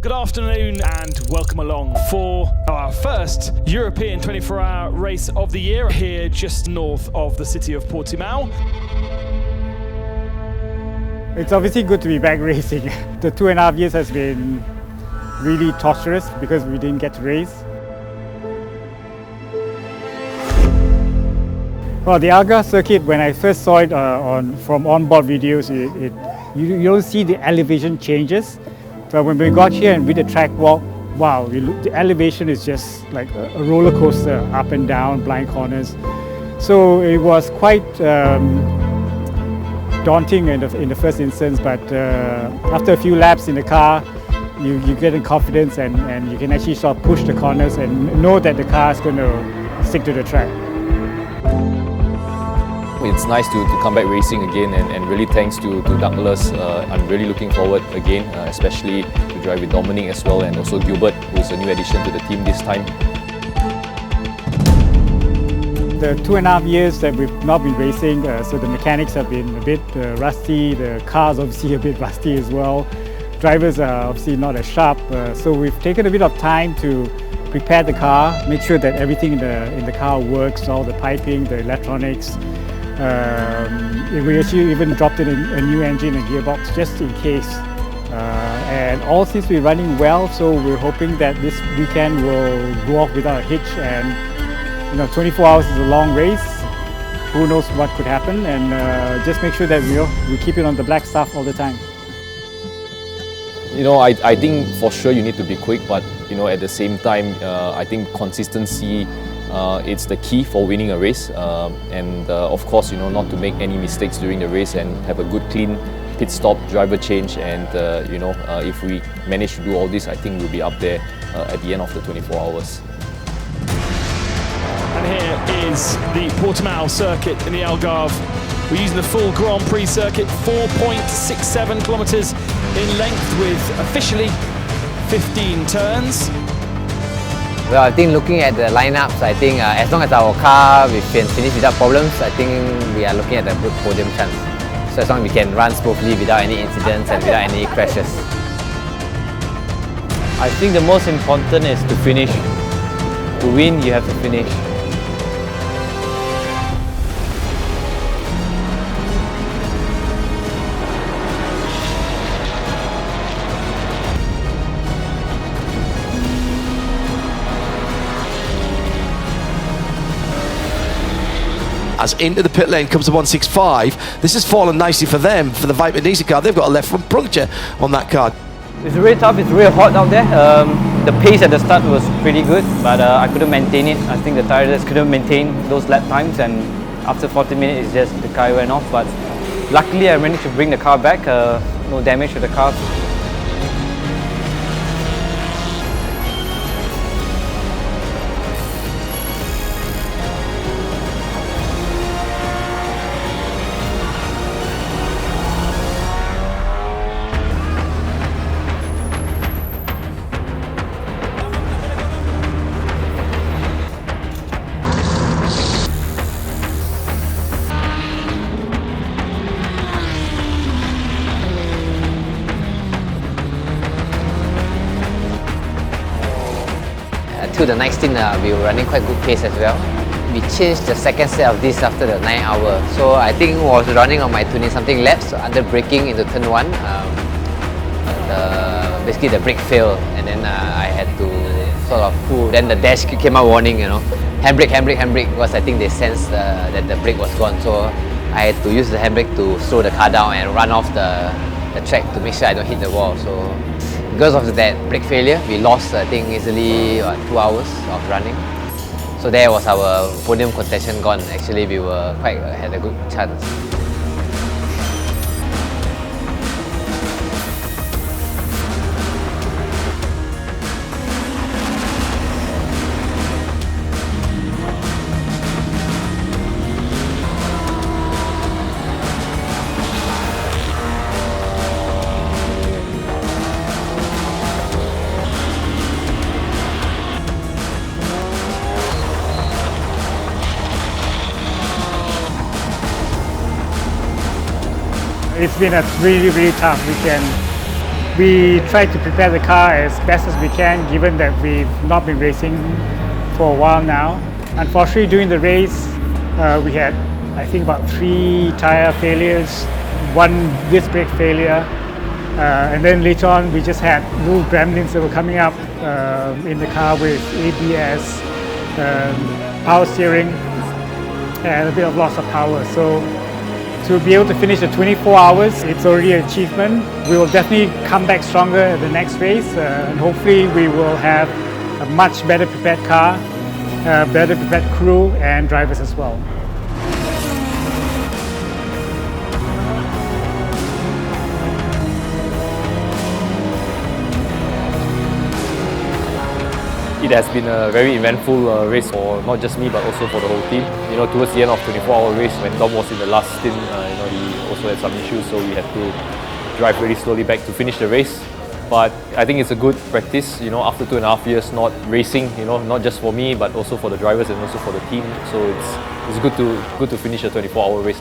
Good afternoon and welcome along for our first European 24-hour race of the year here just north of the city of Portimao. It's obviously good to be back racing. The 2.5 years has been really torturous because we didn't get to race. Well, the Algarve circuit, when I first saw it from onboard videos, you don't see the elevation changes. But when we got here and with the track walk, wow, the elevation is just like a roller coaster, up and down, blind corners. So it was quite daunting in the first instance, but after a few laps in the car, you get in confidence and you can actually sort of push the corners and know that the car is going to stick to the track. It's nice to come back racing again, and really thanks to Douglas. I'm really looking forward again, especially to drive with Dominic as well, and also Gilbert, who is a new addition to the team this time. The 2.5 years that we've not been racing, so the mechanics have been a bit rusty, the cars obviously a bit rusty as well. Drivers are obviously not as sharp, so we've taken a bit of time to prepare the car, make sure that everything in the car works, all the piping, the electronics. We actually even dropped in a new engine and gearbox just in case. And all seems to be running well, so we're hoping that this weekend will go off without a hitch. And 24 hours is a long race. Who knows what could happen? And just make sure that we keep it on the black stuff all the time. I think for sure you need to be quick, but at the same time, I think consistency. It's the key for winning a race, and of course, not to make any mistakes during the race and have a good, clean pit stop, driver change, and if we manage to do all this, I think we'll be up there at the end of the 24 hours. And here is the Portimao circuit in the Algarve. We're using the full Grand Prix circuit, 4.67 kilometers in length with officially 15 turns. Well, I think looking at the lineups, I think as long as our car we can finish without problems, I think we are looking at a good podium chance. So as long as we can run smoothly without any incidents and without any crashes. I think the most important is to finish. To win, you have to finish. As into the pit lane comes the 165. This has fallen nicely for them, for the Viper Niza car. They've got a left front puncture on that car. It's really tough, it's really hot out there. The pace at the start was pretty good, but I couldn't maintain it. I think the tires couldn't maintain those lap times, and after 40 minutes, it's just the car went off. But luckily, I managed to bring the car back. No damage to the car. To the next thing, we were running quite good pace as well. We changed the second set of this after the 9 hour. So I think I was running on my 20 something laps, so under braking into turn 1. Basically the brake failed, and then I had to sort of pull. Then the dash came out warning, handbrake, handbrake, handbrake, because I think they sensed that the brake was gone. So I had to use the handbrake to slow the car down and run off the track to make sure I don't hit the wall. So because of that brake failure, we lost, I think, easily 2 hours of running. So there was our podium contention gone. Actually, we had a good chance. It's been a really, really tough weekend. We try to prepare the car as best as we can, given that we've not been racing for a while now. Unfortunately, during the race, we had, I think, about 3 tire failures, 1 disc brake failure, and then later on we just had little gremlins that were coming up in the car with ABS, power steering, and a bit of loss of power. So to be able to finish the 24 hours, it's already an achievement. We will definitely come back stronger at the next race, and hopefully we will have a much better prepared car, better prepared crew and drivers as well. It has been a very eventful race for not just me but also for the whole team. You know, towards the end of 24-hour race, when Dom was in the last stint, he also had some issues, so we had to drive very slowly back to finish the race. But I think it's a good practice, you know, after 2.5 years not racing, you know, not just for me but also for the drivers and also for the team. So it's good to finish a 24-hour race.